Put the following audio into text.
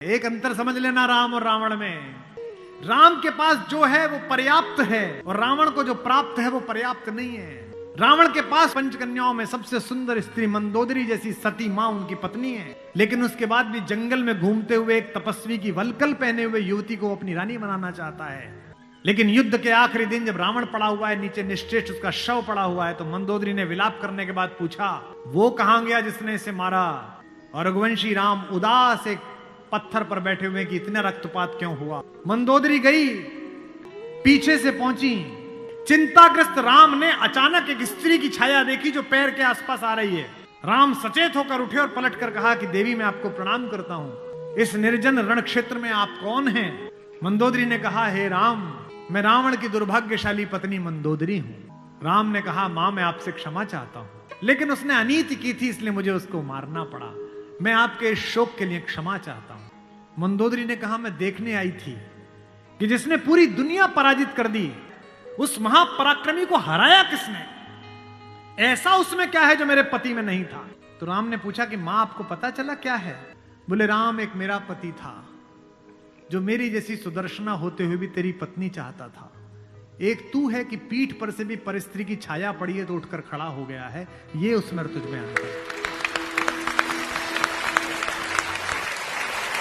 एक अंतर समझ लेना राम और रावण में। राम के पास जो है वो पर्याप्त है और रावण को जो प्राप्त है वो पर्याप्त नहीं है। रावण के पास पंचकन्याओं में सबसे सुंदर स्त्री मंदोदरी जैसी सती मां उनकी पत्नी है, लेकिन उसके बाद भी जंगल में घूमते हुए एक तपस्वी की वल्कल पहने हुए युवती को अपनी रानी बनाना चाहता है। लेकिन युद्ध के आखिरी दिन जब रावण पड़ा हुआ है, नीचे निश्चेष्ट उसका शव पड़ा हुआ है, तो मंदोदरी ने विलाप करने के बाद पूछा, वो कहां गया जिसने इसे मारा? और रघुवंशी राम उदास एक पत्थर पर बैठे हुए कि इतना रक्तपात क्यों हुआ। मंदोदरी गई, पीछे से पहुंची। चिंताग्रस्त राम ने अचानक एक स्त्री की छाया देखी जो पैर के आसपास आ रही है। राम सचेत होकर उठे और पलटकर कहा कि देवी मैं आपको प्रणाम करता हूं, इस निर्जन रण क्षेत्र में आप कौन हैं? मंदोदरी ने कहा, हे राम, मैं रावण की दुर्भाग्यशाली पत्नी मंदोदरी हूं। राम ने कहा, मां मैं आपसे क्षमा चाहता हूं, लेकिन उसने अनीति की थी इसलिए मुझे उसको मारना पड़ा। मैं आपके इस शोक के लिए क्षमा चाहता हूं। मंदोदरी ने कहा, मैं देखने आई थी कि जिसने पूरी दुनिया पराजित कर दी, उस महापराक्रमी को हराया किसने? ऐसा उसमें क्या है जो मेरे पति में नहीं था? तो राम ने पूछा कि मां आपको पता चला क्या है? बोले, राम एक मेरा पति था जो मेरी जैसी सुदर्शना होते हुए भी तेरी पत्नी चाहता था। एक तू है कि पीठ पर से भी परस्त्री की छाया पड़ी है तो उठकर खड़ा हो गया है। ये उसमें तुझ में अंतर है।